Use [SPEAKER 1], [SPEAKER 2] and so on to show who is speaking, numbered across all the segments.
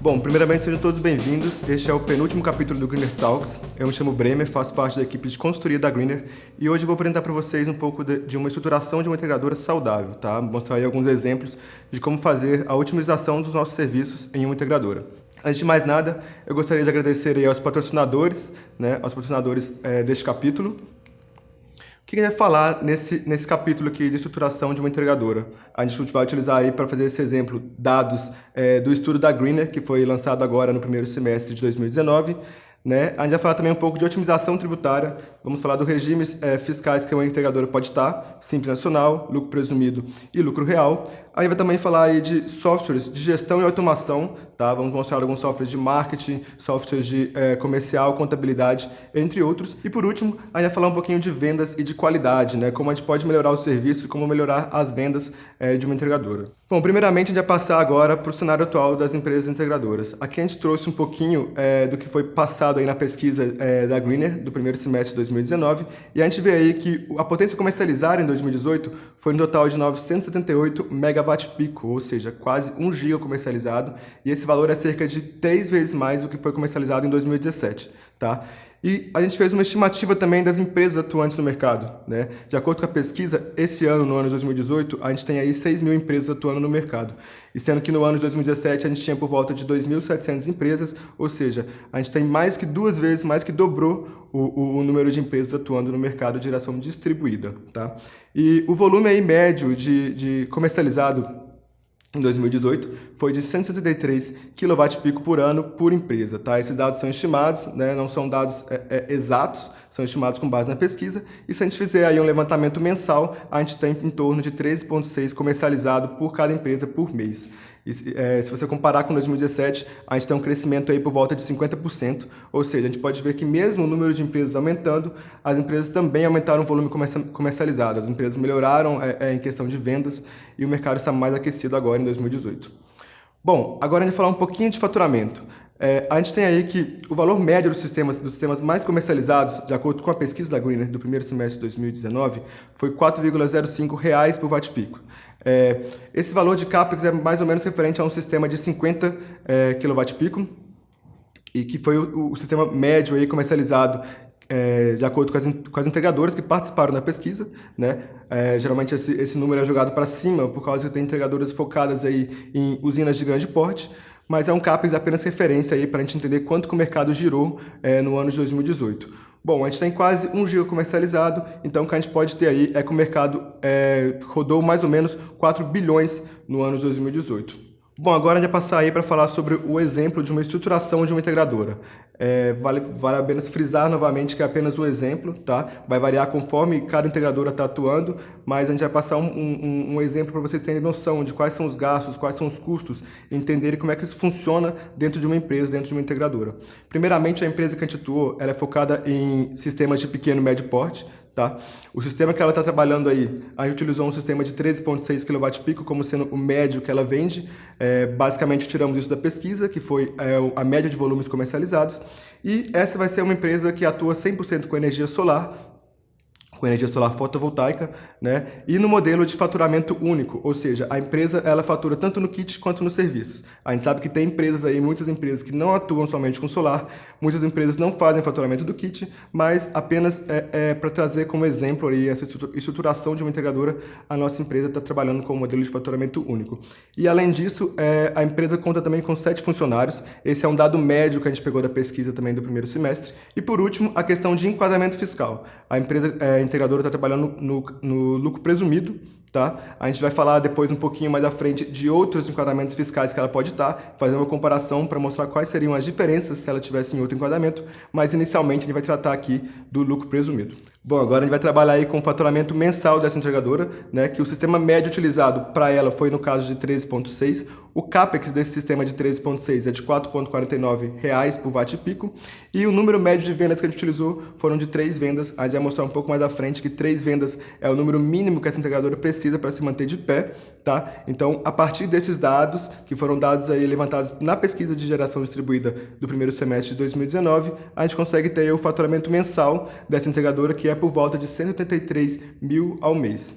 [SPEAKER 1] Bom, primeiramente sejam todos bem-vindos. Este é o penúltimo capítulo do Greener Talks. Eu me chamo Bremer, faço parte da equipe de consultoria da Greener e hoje eu vou apresentar para vocês um pouco de uma estruturação de uma integradora saudável, tá? Mostrar aí alguns exemplos de como fazer a otimização dos nossos serviços em uma integradora. Antes de mais nada, eu gostaria de agradecer aí aos patrocinadores, deste capítulo. O que a gente vai falar nesse capítulo aqui de estruturação de uma integradora? A gente vai utilizar aí para fazer esse exemplo dados do estudo da Greener, que foi lançado agora no primeiro semestre de 2019. Né? A gente vai falar também um pouco de otimização tributária, vamos falar dos regimes fiscais que uma integradora pode estar, Simples Nacional, lucro presumido e lucro real. A gente vai também falar aí de softwares de gestão e automação, tá? Vamos mostrar alguns softwares de marketing, softwares de comercial, contabilidade, entre outros. E por último, a gente vai falar um pouquinho de vendas e de qualidade, né? Como a gente pode melhorar o serviço e como melhorar as vendas de uma integradora. Bom, primeiramente a gente vai passar agora para o cenário atual das empresas integradoras. Aqui a gente trouxe um pouquinho do que foi passado aí na pesquisa da Greener, do primeiro semestre de 2019, e a gente vê aí que a potência comercializada em 2018 foi um total de 978 megawatt-pico, ou seja, quase 1 giga comercializado, e esse valor é cerca de 3 vezes mais do que foi comercializado em 2017, tá? E a gente fez uma estimativa também das empresas atuantes no mercado, né? De acordo com a pesquisa, esse ano, no ano de 2018, a gente tem aí 6 mil empresas atuando no mercado. E sendo que no ano de 2017 a gente tinha por volta de 2.700 empresas, ou seja, a gente tem mais que 2 vezes, mais que dobrou o número de empresas atuando no mercado de geração distribuída, tá? E o volume aí médio de comercializado em 2018, foi de 173 kWp por ano por empresa. Tá? Esses dados são estimados, né? Não são dados exatos, são estimados com base na pesquisa. E se a gente fizer aí um levantamento mensal, a gente tem em torno de 13,6 comercializado por cada empresa por mês. E, se você comparar com 2017, a gente tem um crescimento aí por volta de 50%, ou seja, a gente pode ver que mesmo o número de empresas aumentando, as empresas também aumentaram o volume comercializado, as empresas melhoraram em questão de vendas e o mercado está mais aquecido agora em 2018. Bom, agora a gente vai falar um pouquinho de faturamento. A gente tem aí que o valor médio dos sistemas mais comercializados, de acordo com a pesquisa da Greener do primeiro semestre de 2019, foi R$ 4,05 por watt-pico. Esse valor de CAPEX é mais ou menos referente a um sistema de 50 kWp, e que foi o sistema médio aí comercializado de acordo com as integradoras que participaram da pesquisa, né? Geralmente esse número é jogado para cima por causa que tem integradoras focadas aí em usinas de grande porte, mas é um CAPEX apenas referência aí para a gente entender quanto que o mercado girou no ano de 2018. Bom, a gente tem quase 1 giga comercializado, então o que a gente pode ter aí é que o mercado rodou mais ou menos 4 bilhões no ano de 2018. Bom, agora a gente vai passar aí para falar sobre o exemplo de uma estruturação de uma integradora. Vale apenas frisar novamente que é apenas um exemplo, tá? Vai variar conforme cada integradora está atuando, mas a gente vai passar um exemplo para vocês terem noção de quais são os gastos, quais são os custos, entenderem como é que isso funciona dentro de uma empresa, dentro de uma integradora. Primeiramente, a empresa que a gente atuou, ela é focada em sistemas de pequeno e médio porte, tá? O sistema que ela está trabalhando aí, a gente utilizou um sistema de 13,6 kWp como sendo o médio que ela vende. Basicamente, tiramos isso da pesquisa, que foi a média de volumes comercializados. E essa vai ser uma empresa que atua 100% com energia solar fotovoltaica, né? E no modelo de faturamento único, ou seja, a empresa ela fatura tanto no kit quanto nos serviços. A gente sabe que tem empresas aí, muitas empresas que não atuam somente com solar, muitas empresas não fazem faturamento do kit, mas apenas para trazer como exemplo aí essa estruturação de uma integradora, a nossa empresa está trabalhando com o modelo de faturamento único. E além disso, a empresa conta também com 7 funcionários, esse é um dado médio que a gente pegou da pesquisa também do primeiro semestre. E por último, a questão de enquadramento fiscal. A empresa integradora está trabalhando no lucro presumido, tá? A gente vai falar depois um pouquinho mais à frente de outros enquadramentos fiscais que ela pode estar, fazer uma comparação para mostrar quais seriam as diferenças se ela tivesse em outro enquadramento, mas inicialmente a gente vai tratar aqui do lucro presumido. Bom, agora a gente vai trabalhar aí com o faturamento mensal dessa integradora, né, que o sistema médio utilizado para ela foi no caso de 13,6. O CAPEX desse sistema de 13,6 é de R$ 4,49 por watt-pico. E o número médio de vendas que a gente utilizou foram de 3 vendas. A gente vai mostrar um pouco mais à frente que 3 vendas é o número mínimo que essa integradora precisa para se manter de pé, tá? Então, a partir desses dados, que foram dados aí levantados na pesquisa de geração distribuída do primeiro semestre de 2019, a gente consegue ter aí o faturamento mensal dessa integradora, que é por volta de 183 mil ao mês.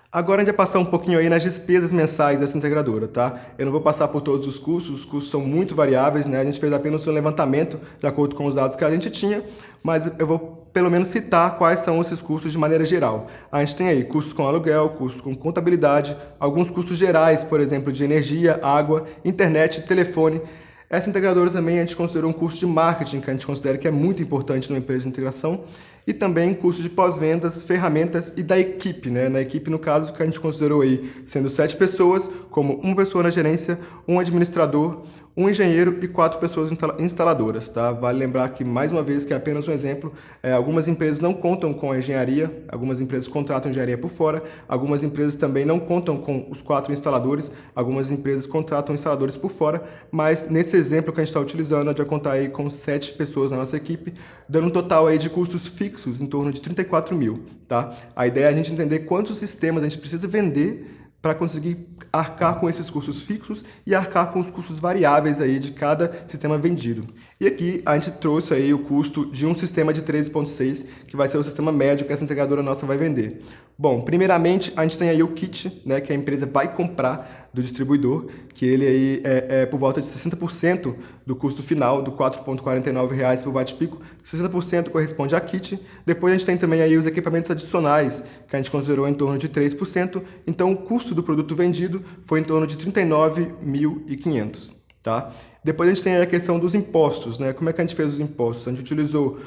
[SPEAKER 1] Agora a gente vai passar um pouquinho aí nas despesas mensais dessa integradora, tá? Eu não vou passar por todos os custos são muito variáveis, né? A gente fez apenas um levantamento de acordo com os dados que a gente tinha, mas eu vou pelo menos citar quais são esses custos de maneira geral. A gente tem aí custos com aluguel, custos com contabilidade, alguns custos gerais, por exemplo, de energia, água, internet, telefone. Essa integradora também a gente considerou um custo de marketing, que a gente considera que é muito importante numa empresa de integração, e também custo de pós-vendas, ferramentas e da equipe, né? Na equipe, no caso, que a gente considerou aí sendo 7 pessoas, como uma pessoa na gerência, um administrador, um engenheiro e 4 pessoas instaladoras, tá? Vale lembrar que, mais uma vez, que é apenas um exemplo, algumas empresas não contam com a engenharia, algumas empresas contratam engenharia por fora, algumas empresas também não contam com os 4 instaladores, algumas empresas contratam instaladores por fora, mas nesse exemplo que a gente está utilizando, a gente vai contar aí com 7 pessoas na nossa equipe, dando um total aí de custos fixos em torno de 34 mil, tá? A ideia é a gente entender quantos sistemas a gente precisa vender para conseguir arcar com esses custos fixos e arcar com os custos variáveis aí de cada sistema vendido. E aqui a gente trouxe aí o custo de um sistema de 13.6, que vai ser o sistema médio que essa integradora nossa vai vender. Bom, primeiramente a gente tem aí o kit, né, que a empresa vai comprar do distribuidor, que ele aí é por volta de 60% do custo final, do R$ 4,49 por watt-pico. 60% corresponde a kit. Depois a gente tem também aí os equipamentos adicionais, que a gente considerou em torno de 3%. Então o custo do produto vendido foi em torno de R$ 39.500. Tá? Depois a gente tem aí a questão dos impostos, né? Como é que a gente fez os impostos? A gente utilizou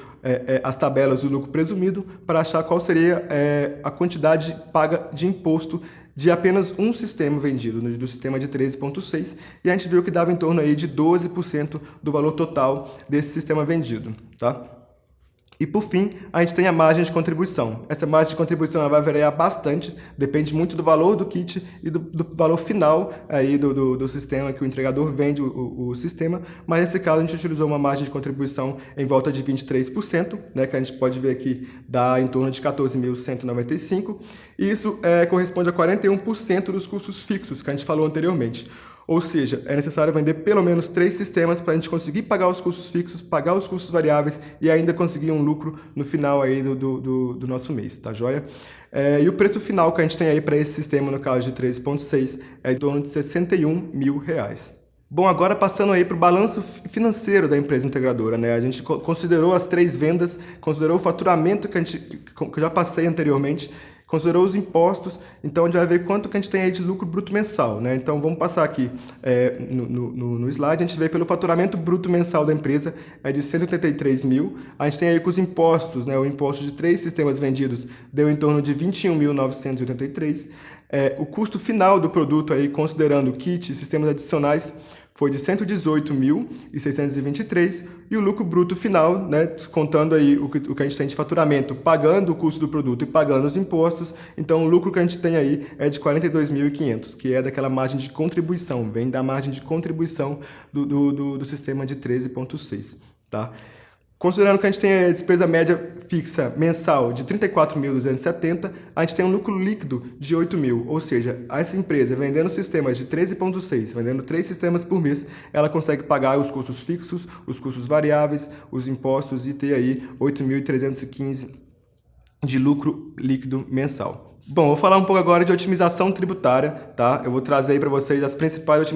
[SPEAKER 1] as tabelas do lucro presumido para achar qual seria a quantidade paga de imposto de apenas um sistema vendido, do sistema de 13.6, e a gente viu que dava em torno aí de 12% do valor total desse sistema vendido. Tá? E, por fim, a gente tem a margem de contribuição. Essa margem de contribuição ela vai variar bastante, depende muito do valor do kit e do valor final aí do sistema, que o entregador vende o sistema, mas nesse caso a gente utilizou uma margem de contribuição em volta de 23%, né, que a gente pode ver aqui dá em torno de 14.195, e isso corresponde a 41% dos custos fixos que a gente falou anteriormente. Ou seja, é necessário vender pelo menos 3 sistemas para a gente conseguir pagar os custos fixos, pagar os custos variáveis e ainda conseguir um lucro no final aí do nosso mês, tá joia? E o preço final que a gente tem aí para esse sistema, no caso de 13.6, é em torno de R$ 61 mil. Bom, agora passando aí para o balanço financeiro da empresa integradora, né? A gente considerou as 3 vendas, considerou o faturamento que eu já passei anteriormente, considerou os impostos, então a gente vai ver quanto que a gente tem aí de lucro bruto mensal, né? Então vamos passar aqui no slide, a gente vê pelo faturamento bruto mensal da empresa é de 183 mil, a gente tem aí com os impostos, né? O imposto de 3 sistemas vendidos deu em torno de 21.983, o custo final do produto aí, considerando kit e sistemas adicionais, foi de 118.623 e o lucro bruto final, né, contando aí o que a gente tem de faturamento, pagando o custo do produto e pagando os impostos, então o lucro que a gente tem aí é de 42.500, que é daquela margem de contribuição, vem da margem de contribuição do sistema de 13.6, tá? Considerando que a gente tem a despesa média fixa mensal de 34.270, a gente tem um lucro líquido de 8 mil, ou seja, essa empresa vendendo sistemas de 13.6, vendendo 3 sistemas por mês, ela consegue pagar os custos fixos, os custos variáveis, os impostos e ter aí 8.315 de lucro líquido mensal. Bom, vou falar um pouco agora de otimização tributária, tá? Eu vou trazer aí para vocês as principais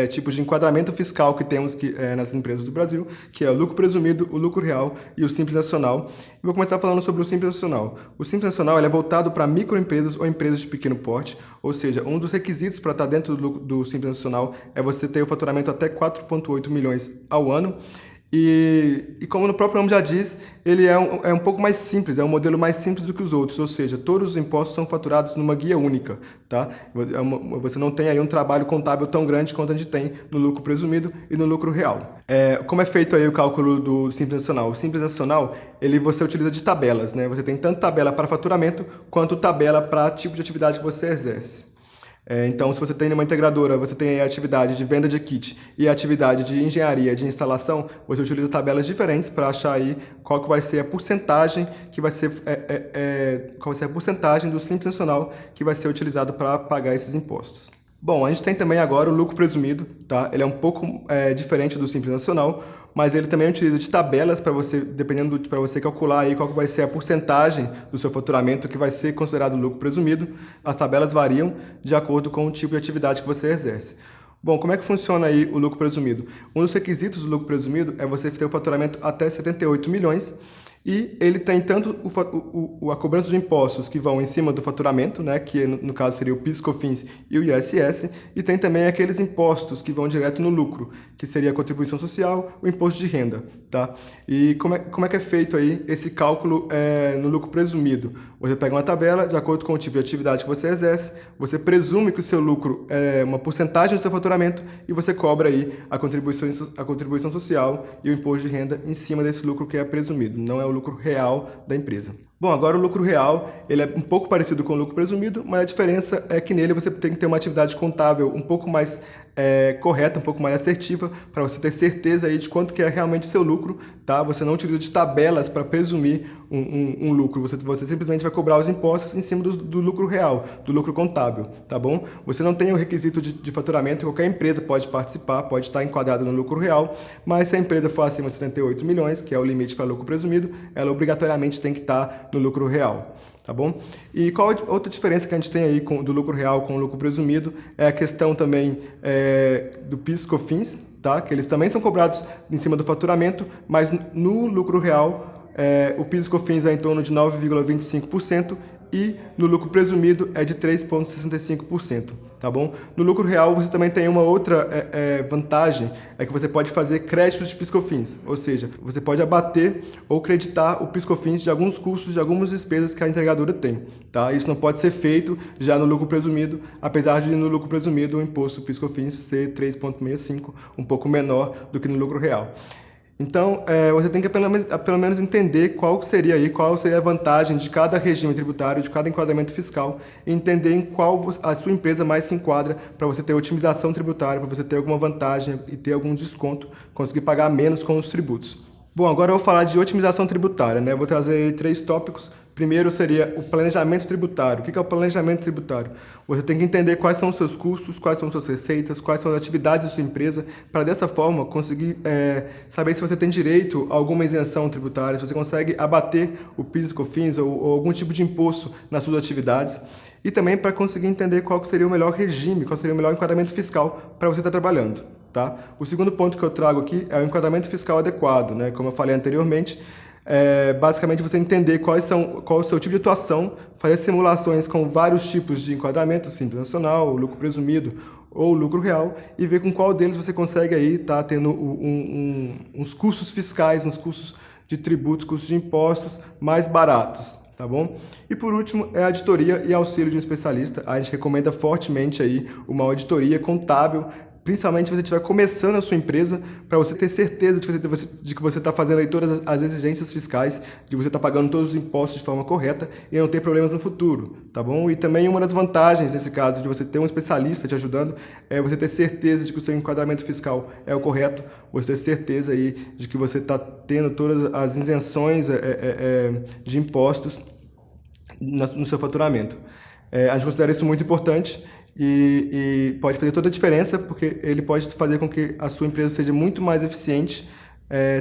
[SPEAKER 1] tipos de enquadramento fiscal que temos nas empresas do Brasil, que é o lucro presumido, o lucro real e o Simples Nacional. Vou começar falando sobre o Simples Nacional. O Simples Nacional ele é voltado para microempresas ou empresas de pequeno porte, ou seja, um dos requisitos para estar dentro do Simples Nacional é você ter o faturamento até 4,8 milhões ao ano. E como no próprio nome já diz, ele é um pouco mais simples, é um modelo mais simples do que os outros, ou seja, todos os impostos são faturados numa guia única, tá? Você não tem aí um trabalho contábil tão grande quanto a gente tem no lucro presumido e no lucro real. Como é feito aí o cálculo do Simples Nacional? O Simples Nacional, você utiliza de tabelas, né? Você tem tanto tabela para faturamento quanto tabela para tipo de atividade que você exerce. Então, se você tem uma integradora, você tem a atividade de venda de kit e a atividade de engenharia de instalação, você utiliza tabelas diferentes para achar aí qual que vai ser a porcentagem que vai ser, qual vai ser a porcentagem do Simples Nacional que vai ser utilizado para pagar esses impostos. Bom, a gente tem também agora o lucro presumido, tá? Ele é um pouco diferente do Simples Nacional, mas ele também utiliza de tabelas para você, para você calcular aí qual que vai ser a porcentagem do seu faturamento que vai ser considerado lucro presumido. As tabelas variam de acordo com o tipo de atividade que você exerce. Bom, como é que funciona aí o lucro presumido? Um dos requisitos do lucro presumido é você ter o faturamento até 78 milhões e ele tem tanto a cobrança de impostos que vão em cima do faturamento, né, que no caso seria o PIS, COFINS e o ISS, e tem também aqueles impostos que vão direto no lucro, que seria a contribuição social, o imposto de renda, tá? E como é que é feito aí esse cálculo no lucro presumido? Você pega uma tabela, de acordo com o tipo de atividade que você exerce, você presume que o seu lucro é uma porcentagem do seu faturamento e você cobra aí a contribuição social e o imposto de renda em cima desse lucro que é presumido, não é o lucro real da empresa. Bom, agora o lucro real, ele é um pouco parecido com o lucro presumido, mas a diferença é que nele você tem que ter uma atividade contábil um pouco mais correta, um pouco mais assertiva, para você ter certeza aí de quanto que é realmente seu lucro, tá? Você não utiliza de tabelas para presumir um lucro, você simplesmente vai cobrar os impostos em cima do lucro real, do lucro contábil, tá bom? Você não tem o requisito de faturamento, qualquer empresa pode participar, pode estar enquadrada no lucro real, mas se a empresa for acima de 78 milhões, que é o limite para lucro presumido, ela obrigatoriamente tem que estar no lucro real, tá bom? E qual outra diferença que a gente tem aí do lucro real com o lucro presumido é a questão também do PIS, COFINS, tá? Que eles também são cobrados em cima do faturamento, mas no lucro real o PIS e COFINS é em torno de 9,25% e no lucro presumido é de 3,65%, tá bom? No lucro real você também tem uma outra vantagem, é que você pode fazer créditos de PIS/COFINS, ou seja, você pode abater ou creditar o PIS/COFINS de alguns custos, de algumas despesas que a entregadora tem, tá? Isso não pode ser feito já no lucro presumido, apesar de no lucro presumido o imposto PIS/COFINS ser 3,65, um pouco menor do que no lucro real. Então, você tem que pelo menos entender qual seria a vantagem de cada regime tributário, de cada enquadramento fiscal, e entender em qual a sua empresa mais se enquadra para você ter otimização tributária, para você ter alguma vantagem e ter algum desconto, conseguir pagar menos com os tributos. Bom, agora eu vou falar de otimização tributária, né? Eu vou trazer aí 3 tópicos. Primeiro seria o planejamento tributário. O que é o planejamento tributário? Você tem que entender quais são os seus custos, quais são as suas receitas, quais são as atividades da sua empresa, para dessa forma conseguir saber se você tem direito a alguma isenção tributária, se você consegue abater o PIS, COFINS ou algum tipo de imposto nas suas atividades. E também para conseguir entender qual seria o melhor regime, qual seria o melhor enquadramento fiscal para você estar trabalhando. Tá? O segundo ponto que eu trago aqui é o enquadramento fiscal adequado, né? Como eu falei anteriormente, basicamente você entender qual é o seu tipo de atuação, fazer simulações com vários tipos de enquadramento, Simples Nacional, lucro presumido ou lucro real, e ver com qual deles você consegue aí tá tendo uns custos fiscais, uns custos de tributos, custos de impostos mais baratos. Tá bom? E por último, é a auditoria e auxílio de um especialista. A gente recomenda fortemente aí uma auditoria contábil, principalmente se você estiver começando a sua empresa, para você ter certeza de que você está fazendo aí todas as exigências fiscais, de você estar pagando todos os impostos de forma correta e não ter problemas no futuro, tá bom? E também uma das vantagens nesse caso de você ter um especialista te ajudando é você ter certeza de que o seu enquadramento fiscal é o correto, você ter certeza aí de que você está tendo todas as isenções de impostos no seu faturamento. A gente considera isso muito importante e pode fazer toda a diferença, porque ele pode fazer com que a sua empresa seja muito mais eficiente,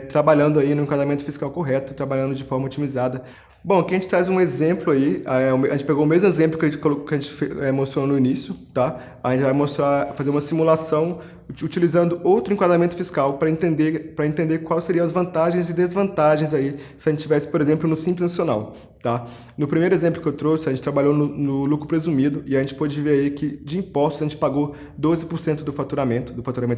[SPEAKER 1] trabalhando aí no enquadramento fiscal correto, trabalhando de forma otimizada. Bom, aqui a gente traz um exemplo aí, a gente pegou o mesmo exemplo que a gente mostrou no início, tá? A gente vai fazer uma simulação utilizando outro enquadramento fiscal para entender quais seriam as vantagens e desvantagens aí se a gente tivesse, por exemplo, no Simples Nacional, tá? No primeiro exemplo que eu trouxe, a gente trabalhou no lucro presumido e a gente pôde ver aí que de impostos a gente pagou 12% do faturamento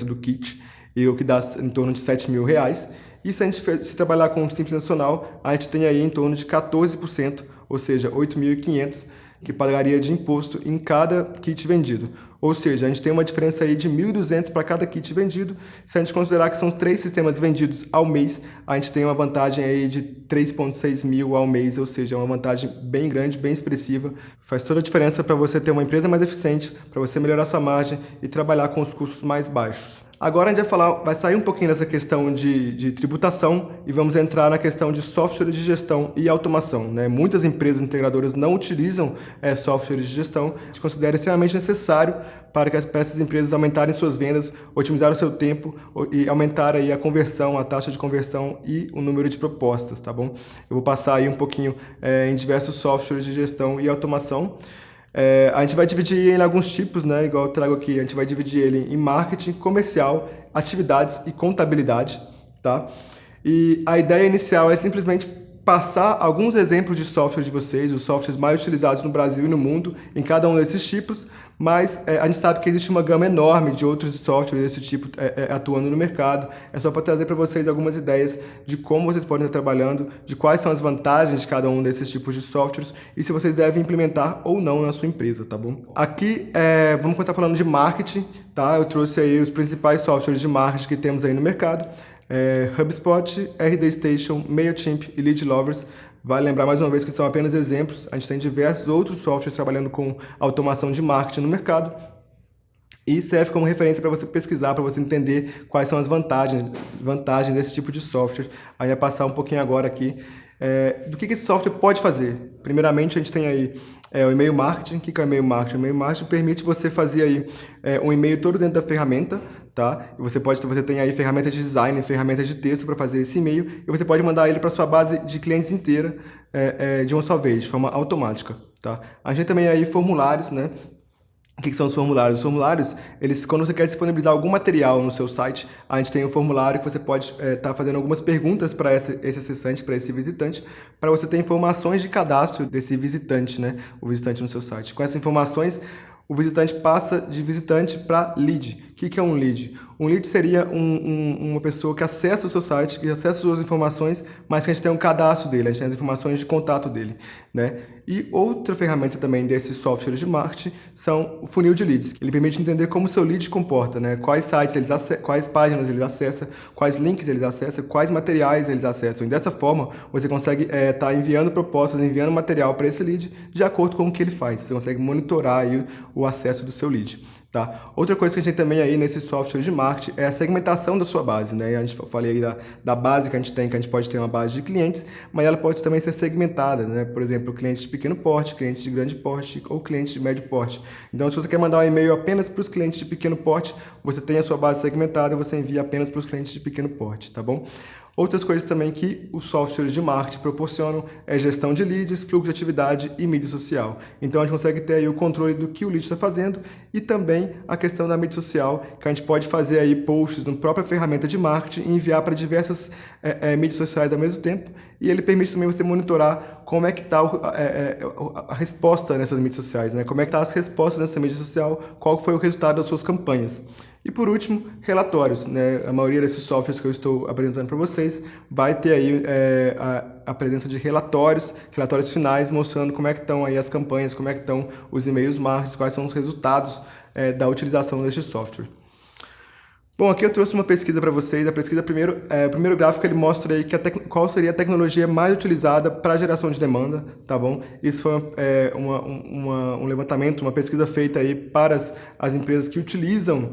[SPEAKER 1] do kit, e o que dá em torno de R$7.000. E se a gente trabalhar com o Simples Nacional, a gente tem aí em torno de 14%, ou seja, 8.500, que pagaria de imposto em cada kit vendido. Ou seja, a gente tem uma diferença aí de 1.200 para cada kit vendido. Se a gente considerar que são 3 sistemas vendidos ao mês, a gente tem uma vantagem aí de 3.6 mil ao mês, ou seja, é uma vantagem bem grande, bem expressiva. Faz toda a diferença para você ter uma empresa mais eficiente, para você melhorar sua margem e trabalhar com os custos mais baixos. Agora a gente vai sair um pouquinho dessa questão de tributação e vamos entrar na questão de software de gestão e automação, né? Muitas empresas integradoras não utilizam softwares de gestão, a gente considera extremamente necessário para essas empresas aumentarem suas vendas, otimizar o seu tempo e aumentar aí a conversão, a taxa de conversão e o número de propostas, tá bom? Eu vou passar aí um pouquinho em diversos softwares de gestão e automação. A gente vai dividir ele em alguns tipos, né? Igual eu trago aqui, a gente vai dividir ele em marketing, comercial, atividades e contabilidade, tá? E a ideia inicial é simplesmente passar alguns exemplos de softwares de vocês, os softwares mais utilizados no Brasil e no mundo, em cada um desses tipos, mas a gente sabe que existe uma gama enorme de outros softwares desse tipo atuando no mercado. É só para trazer para vocês algumas ideias de como vocês podem estar trabalhando, de quais são as vantagens de cada um desses tipos de softwares e se vocês devem implementar ou não na sua empresa, tá bom? Aqui, vamos começar falando de marketing, tá? Eu trouxe aí os principais softwares de marketing que temos aí no mercado. HubSpot, RD Station, MailChimp e Lead Lovers. Vale lembrar mais uma vez que são apenas exemplos. A gente tem diversos outros softwares trabalhando com automação de marketing no mercado e serve como referência para você pesquisar, para você entender quais são as vantagens desse tipo de software. Aí vai passar um pouquinho agora aqui do que esse software pode fazer. Primeiramente, a gente tem aí o e-mail marketing. O que é o e-mail marketing? O e-mail marketing permite você fazer aí um e-mail todo dentro da ferramenta, tá? E você tem aí ferramentas de design, ferramentas de texto para fazer esse e-mail e você pode mandar ele para sua base de clientes inteira de uma só vez, de forma automática, tá? A gente também aí formulários, né? O que são os formulários? Os formulários, quando você quer disponibilizar algum material no seu site, a gente tem um formulário que você pode estar fazendo algumas perguntas para esse acessante, para esse visitante, para você ter informações de cadastro desse visitante, né? O visitante no seu site. Com essas informações, o visitante passa de visitante para lead. O que é um lead? Um lead seria uma pessoa que acessa o seu site, que acessa as suas informações, mas que a gente tem um cadastro dele, a gente tem as informações de contato dele, né? E outra ferramenta também desses softwares de marketing são o funil de leads. Ele permite entender como o seu lead se comporta, né? Quais sites quais páginas ele acessa, quais links ele acessa, quais materiais eles acessam. E dessa forma, você consegue estar enviando propostas, enviando material para esse lead de acordo com o que ele faz. Você consegue monitorar aí o acesso do seu lead. Tá? Outra coisa que a gente tem também aí nesse software de marketing é a segmentação da sua base, né? A gente falei aí da base que a gente pode ter uma base de clientes, mas ela pode também ser segmentada, né? Por exemplo, clientes de pequeno porte, clientes de grande porte ou clientes de médio porte. Então, se você quer mandar um e-mail apenas para os clientes de pequeno porte, você tem a sua base segmentada e você envia apenas para os clientes de pequeno porte, tá bom? Outras coisas também que os softwares de marketing proporcionam é gestão de leads, fluxo de atividade e mídia social. Então a gente consegue ter aí o controle do que o lead está fazendo e também a questão da mídia social, que a gente pode fazer aí posts na própria ferramenta de marketing e enviar para diversas mídias sociais ao mesmo tempo. E ele permite também você monitorar como é que está a resposta nessas mídias sociais, né? Como é que estão as respostas nessa mídia social, qual foi o resultado das suas campanhas. E por último, relatórios, né? A maioria desses softwares que eu estou apresentando para vocês vai ter aí a presença de relatórios finais mostrando como é que estão aí as campanhas, como é que estão os e-mails marketing, quais são os resultados da utilização deste software. Bom, aqui eu trouxe uma pesquisa para vocês. A pesquisa, o primeiro gráfico, ele mostra aí qual seria a tecnologia mais utilizada para geração de demanda, tá bom? Isso foi um levantamento, uma pesquisa feita aí para as empresas que utilizam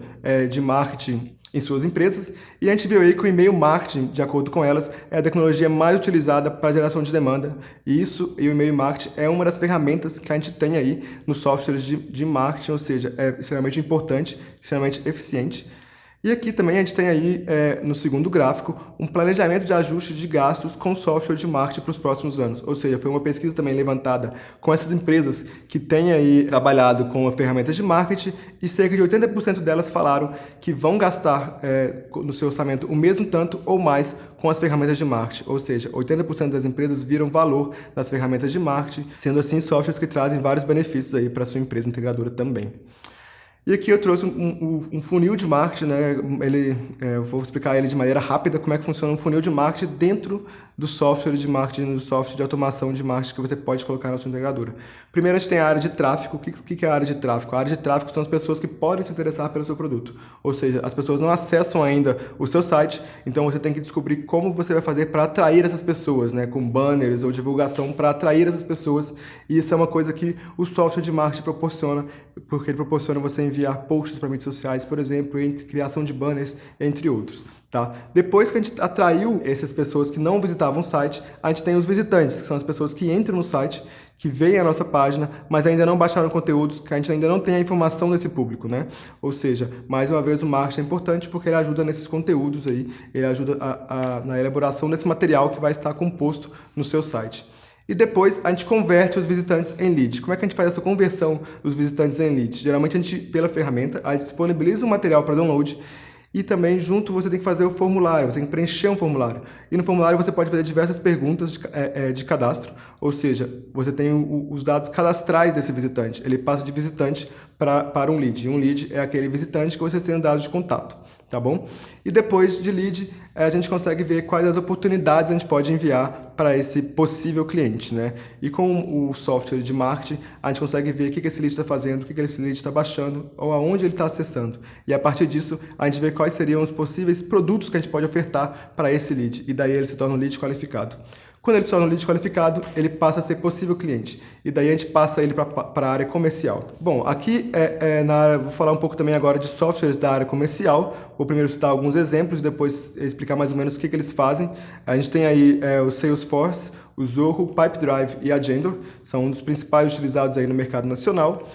[SPEAKER 1] de marketing em suas empresas, e a gente viu aí que o e-mail marketing, de acordo com elas, é a tecnologia mais utilizada para geração de demanda, e o e-mail marketing é uma das ferramentas que a gente tem aí nos softwares de marketing, ou seja, é extremamente importante, extremamente eficiente. E aqui também a gente tem aí, no segundo gráfico, um planejamento de ajuste de gastos com software de marketing para os próximos anos. Ou seja, foi uma pesquisa também levantada com essas empresas que têm aí trabalhado com ferramentas de marketing e cerca de 80% delas falaram que vão gastar no seu orçamento o mesmo tanto ou mais com as ferramentas de marketing. Ou seja, 80% das empresas viram valor nas ferramentas de marketing, sendo assim softwares que trazem vários benefícios aí para a sua empresa integradora também. E aqui eu trouxe um funil de marketing, né? Eu vou explicar ele de maneira rápida, como é que funciona um funil de marketing dentro do software de marketing, do software de automação de marketing que você pode colocar na sua integradora. Primeiro a gente tem a área de tráfego. O que é a área de tráfego? A área de tráfego são as pessoas que podem se interessar pelo seu produto. Ou seja, as pessoas não acessam ainda o seu site, então você tem que descobrir como você vai fazer para atrair essas pessoas, né? Com banners ou divulgação para atrair essas pessoas. E isso é uma coisa que o software de marketing proporciona, porque ele proporciona você enviar enviar posts para mídias sociais, por exemplo, criação de banners, entre outros. Tá? Depois que a gente atraiu essas pessoas que não visitavam o site, a gente tem os visitantes, que são as pessoas que entram no site, que veem a nossa página, mas ainda não baixaram conteúdos, que a gente ainda não tem a informação desse público, né? Ou seja, mais uma vez o marketing é importante porque ele ajuda nesses conteúdos aí, ele ajuda na elaboração desse material que vai estar composto no seu site. E depois a gente converte os visitantes em lead. Como é que a gente faz essa conversão dos visitantes em lead? Geralmente a gente, pela ferramenta, a gente disponibiliza o material para download e também junto você tem que fazer o formulário, você tem que preencher um formulário. E no formulário você pode fazer diversas perguntas de cadastro, ou seja, você tem os dados cadastrais desse visitante. Ele passa de visitante para um lead. E um lead é aquele visitante que você tem dados de contato, tá bom? E depois de lead, a gente consegue ver quais as oportunidades a gente pode enviar para esse possível cliente, né? E com o software de marketing, a gente consegue ver o que esse lead está fazendo, o que esse lead está baixando ou aonde ele está acessando. E a partir disso, a gente vê quais seriam os possíveis produtos que a gente pode ofertar para esse lead. E daí ele se torna um lead qualificado. Quando ele se torna um lead qualificado, ele passa a ser possível cliente. E daí a gente passa ele para a área comercial. Bom, aqui vou falar um pouco também agora de softwares da área comercial. Vou primeiro citar alguns exemplos e depois explicar mais ou menos o que eles fazem. A gente tem aí o Salesforce, o Zoho, Pipedrive e Agendor. São um dos principais utilizados aí no mercado nacional.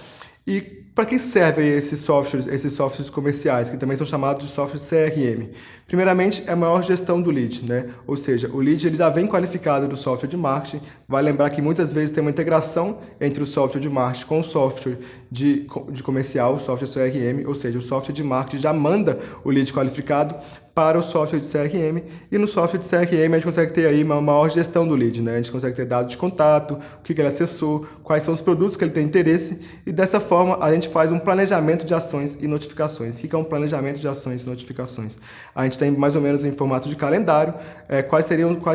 [SPEAKER 1] E para que servem esses softwares comerciais, que também são chamados de softwares CRM? Primeiramente, é a maior gestão do lead, né? Ou seja, o lead ele já vem qualificado do software de marketing. Vai lembrar que muitas vezes tem uma integração entre o software de marketing com o software de comercial, o software CRM, ou seja, o software de marketing já manda o lead qualificado para o software de CRM, e no software de CRM a gente consegue ter aí uma maior gestão do lead, né? A gente consegue ter dados de contato, o que ele acessou, quais são os produtos que ele tem interesse, e dessa forma a gente faz um planejamento de ações e notificações. O que é um planejamento de ações e notificações? A gente tem mais ou menos em formato de calendário quais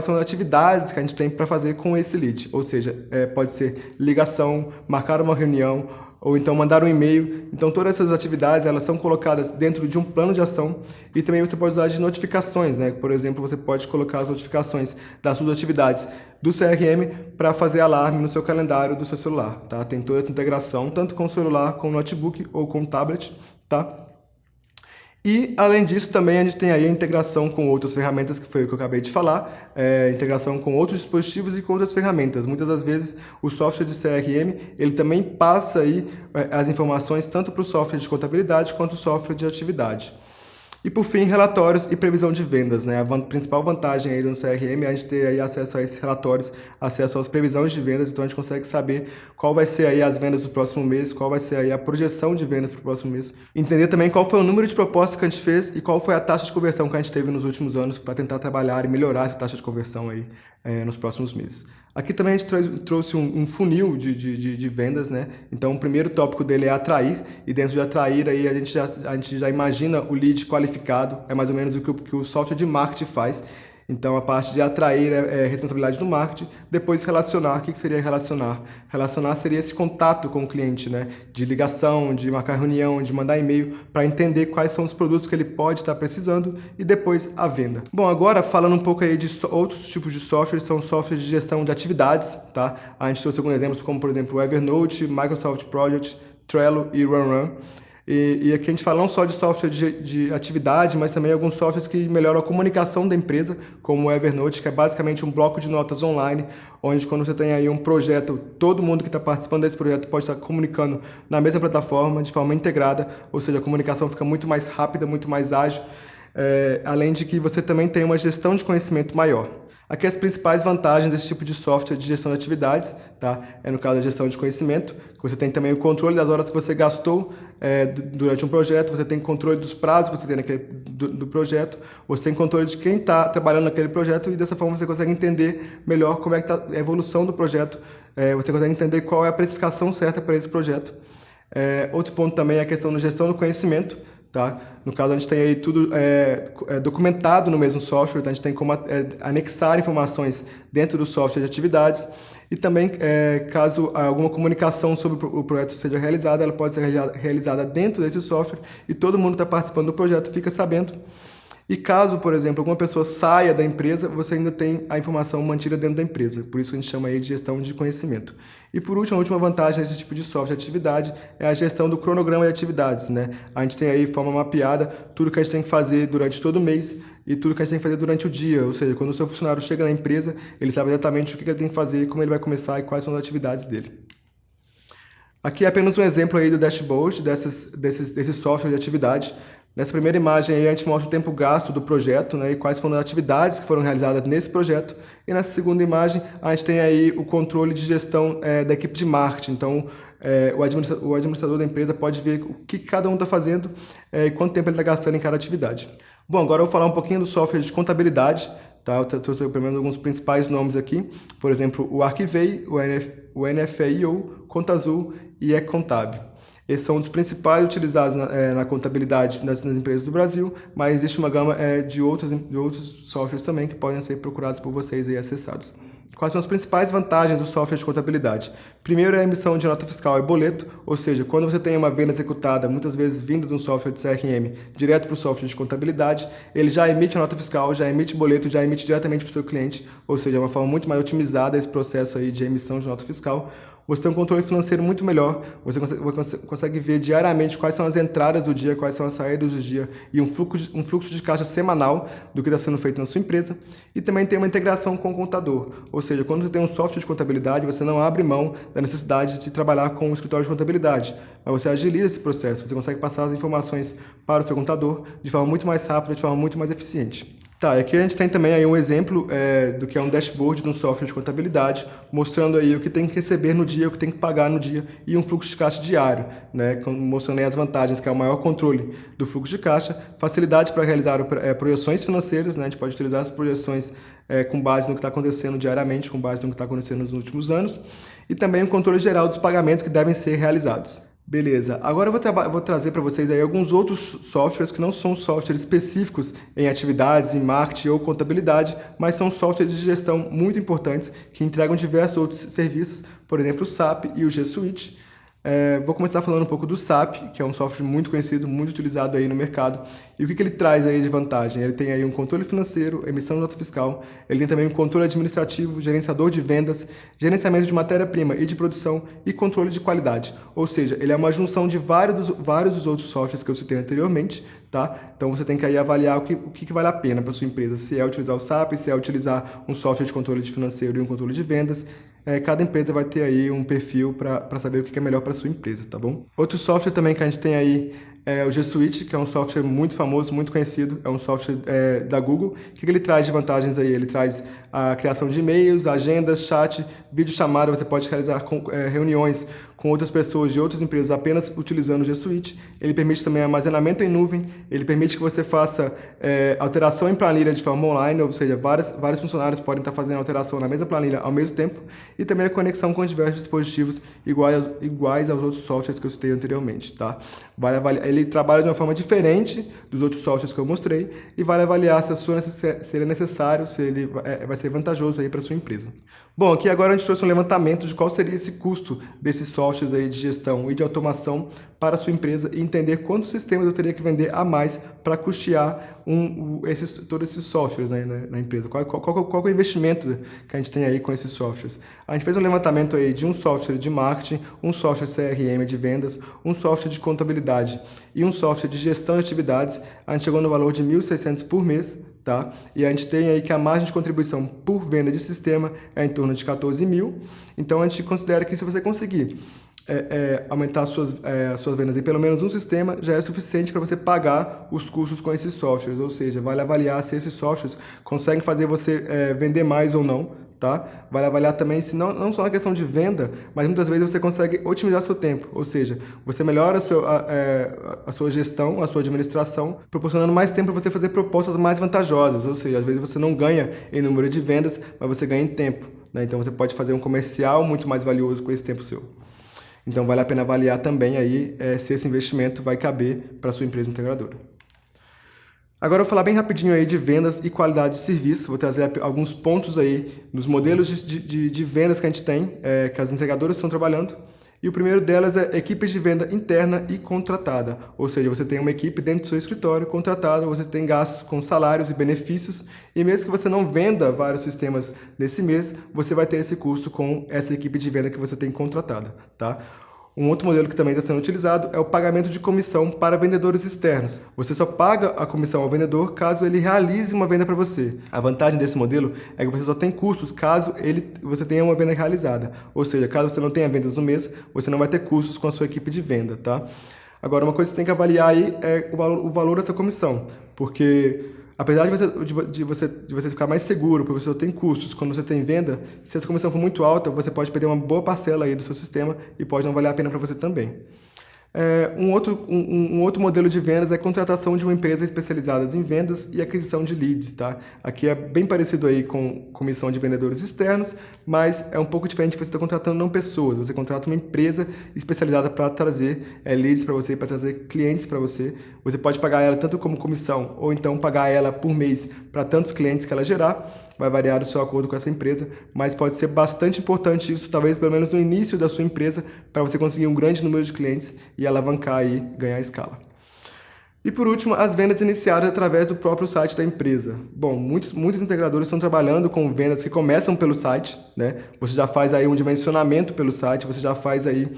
[SPEAKER 1] são as atividades que a gente tem para fazer com esse lead, ou seja, pode ser ligação, marcar uma reunião, ou então mandar um e-mail. Então todas essas atividades elas são colocadas dentro de um plano de ação, e também você pode usar de notificações, né? Por exemplo, você pode colocar as notificações das suas atividades do CRM para fazer alarme no seu calendário do seu celular, tá? Tem toda essa integração, tanto com o celular, com o notebook ou com o tablet, tá? E, além disso, também a gente tem aí a integração com outras ferramentas, que foi o que eu acabei de falar, integração com outros dispositivos e com outras ferramentas. Muitas das vezes, o software de CRM, ele também passa aí as informações tanto para o software de contabilidade quanto o software de atividade. E, por fim, relatórios e previsão de vendas, né? A principal vantagem aí do CRM é a gente ter aí acesso a esses relatórios, acesso às previsões de vendas, então a gente consegue saber qual vai ser aí as vendas do próximo mês, qual vai ser aí a projeção de vendas para o próximo mês. Entender também qual foi o número de propostas que a gente fez e qual foi a taxa de conversão que a gente teve nos últimos anos para tentar trabalhar e melhorar essa taxa de conversão aí nos próximos meses. Aqui também a gente trouxe um funil de vendas, né? Então o primeiro tópico dele é atrair, e dentro de atrair aí a gente já imagina o lead qualificado, é mais ou menos o que o software de marketing faz. Então a parte de atrair é responsabilidade do marketing, depois relacionar. O que seria relacionar? Relacionar seria esse contato com o cliente, né? De ligação, de marcar reunião, de mandar e-mail, para entender quais são os produtos que ele pode estar precisando, e depois a venda. Bom, agora falando um pouco aí de outros tipos de softwares, são softwares de gestão de atividades, tá? A gente trouxe alguns exemplos, como por exemplo o Evernote, Microsoft Project, Trello e RunRun. E aqui a gente fala não só de software de atividade, mas também alguns softwares que melhoram a comunicação da empresa, como o Evernote, que é basicamente um bloco de notas online, onde quando você tem aí um projeto, todo mundo que está participando desse projeto pode estar comunicando na mesma plataforma, de forma integrada, ou seja, a comunicação fica muito mais rápida, muito mais ágil, além de que você também tem uma gestão de conhecimento maior. Aqui as principais vantagens desse tipo de software de gestão de atividades, tá? No caso da gestão de conhecimento, você tem também o controle das horas que você gastou durante um projeto, você tem controle dos prazos que você tem do projeto, você tem controle de quem está trabalhando naquele projeto, e dessa forma você consegue entender melhor como é que está a evolução do projeto, você consegue entender qual é a precificação certa para esse projeto. Outro ponto também é a questão da gestão do conhecimento. Tá? No caso, a gente tem aí tudo documentado no mesmo software, então a gente tem como anexar informações dentro do software de atividades, e também, caso alguma comunicação sobre o projeto seja realizada, ela pode ser realizada dentro desse software, e todo mundo que está participando do projeto fica sabendo. E caso, por exemplo, alguma pessoa saia da empresa, você ainda tem a informação mantida dentro da empresa. Por isso a gente chama aí de gestão de conhecimento. E por último, a última vantagem desse tipo de software de atividade é a gestão do cronograma de atividades, né? A gente tem aí de forma mapeada tudo que a gente tem que fazer durante todo o mês e tudo que a gente tem que fazer durante o dia. Ou seja, quando o seu funcionário chega na empresa, ele sabe exatamente o que ele tem que fazer, como ele vai começar e quais são as atividades dele. Aqui é apenas um exemplo aí do dashboard desse software de atividade. Nessa primeira imagem aí a gente mostra o tempo gasto do projeto, né, e quais foram as atividades que foram realizadas nesse projeto. E nessa segunda imagem a gente tem aí o controle de gestão da equipe de marketing. Então o administrador da empresa pode ver o que cada um está fazendo e quanto tempo ele está gastando em cada atividade. Bom, agora eu vou falar um pouquinho do software de contabilidade. Tá? Eu trouxe pelo menos alguns principais nomes aqui. Por exemplo, o Arquivei, o NFIO, Conta Azul e eContab. Esses são os principais utilizados na contabilidade nas empresas do Brasil, mas existe uma gama de outros softwares também que podem ser procurados por vocês e acessados. Quais são as principais vantagens do software de contabilidade? Primeiro é a emissão de nota fiscal e boleto, ou seja, quando você tem uma venda executada, muitas vezes vindo de um software de CRM direto para o software de contabilidade, ele já emite a nota fiscal, já emite boleto, já emite diretamente para o seu cliente, ou seja, é uma forma muito mais otimizada esse processo aí de emissão de nota fiscal. Você tem um controle financeiro muito melhor, você consegue ver diariamente quais são as entradas do dia, quais são as saídas do dia e um fluxo de caixa semanal do que está sendo feito na sua empresa. E também tem uma integração com o contador, ou seja, quando você tem um software de contabilidade, você não abre mão da necessidade de trabalhar com o escritório de contabilidade, mas você agiliza esse processo, você consegue passar as informações para o seu contador de forma muito mais rápida, de forma muito mais eficiente. Tá, aqui a gente tem também aí um exemplo do que é um dashboard de um software de contabilidade, mostrando aí o que tem que receber no dia, o que tem que pagar no dia e um fluxo de caixa diário, né, mostrando aí as vantagens, que é o maior controle do fluxo de caixa, facilidade para realizar projeções financeiras, né, a gente pode utilizar as projeções com base no que está acontecendo diariamente, com base no que está acontecendo nos últimos anos, e também o controle geral dos pagamentos que devem ser realizados. Beleza, agora eu vou trazer para vocês aí alguns outros softwares que não são softwares específicos em atividades, em marketing ou contabilidade, mas são softwares de gestão muito importantes que entregam diversos outros serviços, por exemplo, o SAP e o G Suite. Vou começar falando um pouco do SAP, que é um software muito conhecido, muito utilizado aí no mercado. E o que ele traz aí de vantagem? Ele tem aí um controle financeiro, emissão de nota fiscal, ele tem também um controle administrativo, gerenciador de vendas, gerenciamento de matéria-prima e de produção e controle de qualidade. Ou seja, ele é uma junção de vários dos outros softwares que eu citei anteriormente, tá? Então você tem que aí avaliar o que vale a pena para sua empresa, se é utilizar o SAP, se é utilizar um software de controle de financeiro e um controle de vendas. Cada empresa vai ter aí um perfil para saber o que é melhor para a sua empresa, tá bom? Outro software também que a gente tem aí é o G Suite, que é um software muito famoso, muito conhecido, é um software da Google. O que ele traz de vantagens aí? Ele traz a criação de e-mails, agendas, chat, videochamada, você pode realizar reuniões com outras pessoas de outras empresas apenas utilizando o G Suite. Ele permite também armazenamento em nuvem, ele permite que você faça alteração em planilha de forma online, ou seja, vários funcionários podem estar fazendo alteração na mesma planilha ao mesmo tempo, e também a conexão com diversos dispositivos iguais aos outros softwares que eu citei anteriormente, tá? Ele trabalha de uma forma diferente dos outros softwares que eu mostrei e vale avaliar se ele é necessário, se ele vai ser vantajoso aí para sua empresa. Bom, aqui agora a gente trouxe um levantamento de qual seria esse custo desses softwares aí de gestão e de automação para a sua empresa e entender quantos sistemas eu teria que vender a mais para custear todos esses softwares, né, na empresa. Qual é o investimento que a gente tem aí com esses softwares? A gente fez um levantamento aí de um software de marketing, um software CRM de vendas, um software de contabilidade e um software de gestão de atividades. A gente chegou no valor de R$ 1.600 por mês, tá? E a gente tem aí que a margem de contribuição por venda de sistema é em torno de 14 mil. Então a gente considera que se você conseguir aumentar as suas vendas em pelo menos um sistema, já é suficiente para você pagar os custos com esses softwares. Ou seja, vale avaliar se esses softwares conseguem fazer você vender mais ou não. Tá? Vale avaliar também se não só na questão de venda, mas muitas vezes você consegue otimizar seu tempo, ou seja, você melhora a sua gestão, a sua administração, proporcionando mais tempo para você fazer propostas mais vantajosas, ou seja, às vezes você não ganha em número de vendas, mas você ganha em tempo, né? Então você pode fazer um comercial muito mais valioso com esse tempo seu. Então vale a pena avaliar também aí se esse investimento vai caber para a sua empresa integradora. Agora eu vou falar bem rapidinho aí de vendas e qualidade de serviço. Vou trazer alguns pontos aí dos modelos de vendas que a gente tem, que as integradoras estão trabalhando, E o primeiro delas é equipe de venda interna e contratada, ou seja, você tem uma equipe dentro do seu escritório contratada, você tem gastos com salários e benefícios, e mesmo que você não venda vários sistemas nesse mês, você vai ter esse custo com essa equipe de venda que você tem contratada, tá? Um outro modelo que também está sendo utilizado é o pagamento de comissão para vendedores externos. Você só paga a comissão ao vendedor caso ele realize uma venda para você. A vantagem desse modelo é que você só tem custos caso você tenha uma venda realizada. Ou seja, caso você não tenha vendas no mês, você não vai ter custos com a sua equipe de venda, tá? Agora, uma coisa que você tem que avaliar aí é o valor dessa comissão, porque apesar de você ficar mais seguro, porque você tem custos quando você tem venda, se essa comissão for muito alta, você pode perder uma boa parcela aí do seu sistema e pode não valer a pena para você também. Um outro modelo de vendas é a contratação de uma empresa especializada em vendas e aquisição de leads, tá? Aqui é bem parecido aí com comissão de vendedores externos, mas é um pouco diferente, você está contratando não pessoas, você contrata uma empresa especializada para trazer leads para você, para trazer clientes para você. Você pode pagar ela tanto como comissão ou então pagar ela por mês para tantos clientes que ela gerar. Vai variar o seu acordo com essa empresa, mas pode ser bastante importante isso, talvez pelo menos no início da sua empresa, para você conseguir um grande número de clientes e alavancar e ganhar escala. E por último, as vendas iniciadas através do próprio site da empresa. Bom, muitos integradores estão trabalhando com vendas que começam pelo site, né? Você já faz aí um dimensionamento pelo site, você já faz aí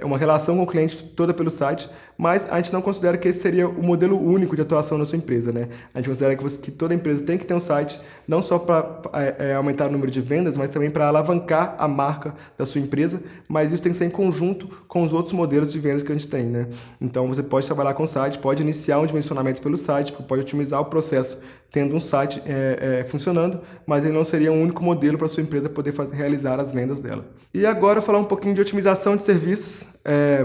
[SPEAKER 1] uma relação com o cliente toda pelo site, mas a gente não considera que esse seria o modelo único de atuação da sua empresa, né? A gente considera que toda empresa tem que ter um site, não só para aumentar o número de vendas, mas também para alavancar a marca da sua empresa, mas isso tem que ser em conjunto com os outros modelos de vendas que a gente tem, né? Então você pode trabalhar com o site, pode iniciar um dimensionamento pelo site, pode otimizar o processo tendo um site funcionando, mas ele não seria um único modelo para a sua empresa poder realizar as vendas dela. E agora falar um pouquinho de otimização de serviços,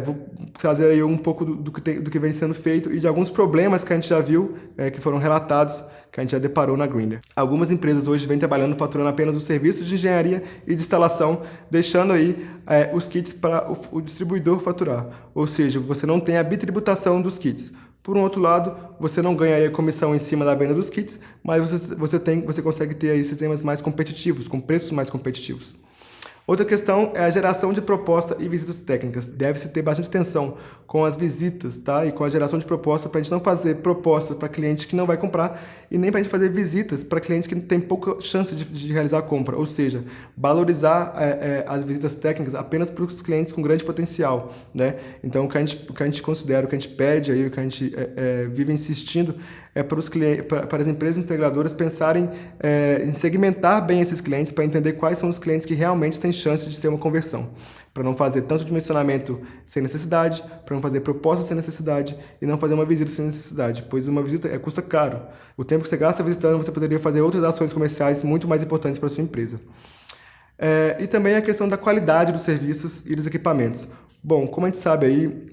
[SPEAKER 1] vou trazer aí um pouco do que vem sendo feito e de alguns problemas que a gente já viu, que foram relatados, que a gente já deparou na Grindr. Algumas empresas hoje vêm trabalhando, faturando apenas os serviços de engenharia e de instalação, deixando aí os kits para o distribuidor faturar, ou seja, você não tem a bitributação dos kits. Por um outro lado, você não ganha aí a comissão em cima da venda dos kits, mas você consegue ter aí sistemas mais competitivos, com preços mais competitivos. Outra questão é a geração de proposta e visitas técnicas. Deve-se ter bastante atenção com as visitas, tá? E com a geração de proposta para a gente não fazer propostas para clientes que não vai comprar e nem para a gente fazer visitas para clientes que tem pouca chance de realizar a compra. Ou seja, valorizar as visitas técnicas apenas para os clientes com grande potencial, né? Então, o que a gente considera, o que a gente pede aí, o que a gente vive insistindo é para as empresas integradoras pensarem em segmentar bem esses clientes para entender quais são os clientes que realmente têm chance de ser uma conversão, para não fazer tanto dimensionamento sem necessidade, para não fazer proposta sem necessidade e não fazer uma visita sem necessidade, pois uma visita custa caro. O tempo que você gasta visitando, você poderia fazer outras ações comerciais muito mais importantes para a sua empresa. E também a questão da qualidade dos serviços e dos equipamentos. Bom, como a gente sabe aí,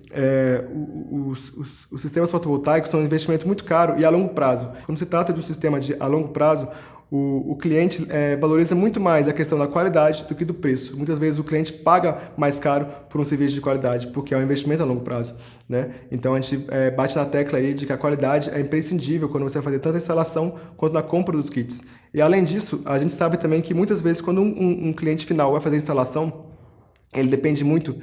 [SPEAKER 1] os sistemas fotovoltaicos são um investimento muito caro e a longo prazo. Quando se trata de um sistema a longo prazo, o cliente valoriza muito mais a questão da qualidade do que do preço. Muitas vezes o cliente paga mais caro por um serviço de qualidade, porque é um investimento a longo prazo, né? Então a gente bate na tecla aí de que a qualidade é imprescindível quando você vai fazer tanto a instalação quanto na compra dos kits. E além disso, a gente sabe também que muitas vezes quando um cliente final vai fazer a instalação, ele depende muito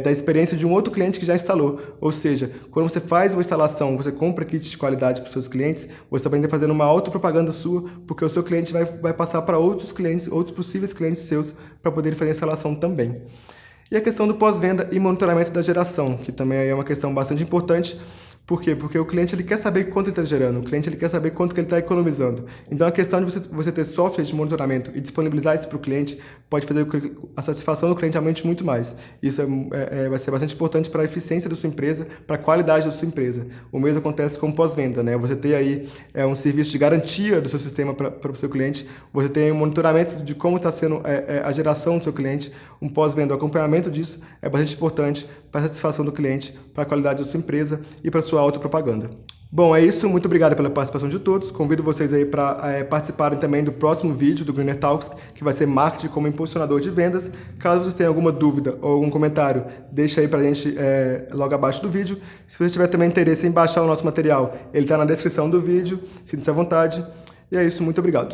[SPEAKER 1] da experiência de um outro cliente que já instalou. Ou seja, quando você faz uma instalação, você compra kits de qualidade para os seus clientes, você também está fazendo uma autopropaganda sua, porque o seu cliente vai passar para outros clientes, outros possíveis clientes seus, para poderem fazer a instalação também. E a questão do pós-venda e monitoramento da geração, que também é uma questão bastante importante. Por quê? Porque o cliente ele quer saber quanto ele está gerando, o cliente ele quer saber quanto que ele está economizando. Então a questão de você ter software de monitoramento e disponibilizar isso para o cliente pode fazer com que a satisfação do cliente aumente muito mais. Isso vai ser bastante importante para a eficiência da sua empresa, para a qualidade da sua empresa. O mesmo acontece com pós-venda, né? Você tem aí um serviço de garantia do seu sistema para o seu cliente, você tem um monitoramento de como está sendo a geração do seu cliente, um pós-venda, o acompanhamento disso é bastante importante para a satisfação do cliente, para a qualidade da sua empresa e para a sua autopropaganda. Bom, é isso. Muito obrigado pela participação de todos. Convido vocês aí para participarem também do próximo vídeo do Grindr Talks, que vai ser marketing como impulsionador de vendas. Caso vocês tenham alguma dúvida ou algum comentário, deixa aí pra gente logo abaixo do vídeo. Se você tiver também interesse em baixar o nosso material, ele está na descrição do vídeo. Sinta-se à vontade. E é isso. Muito obrigado.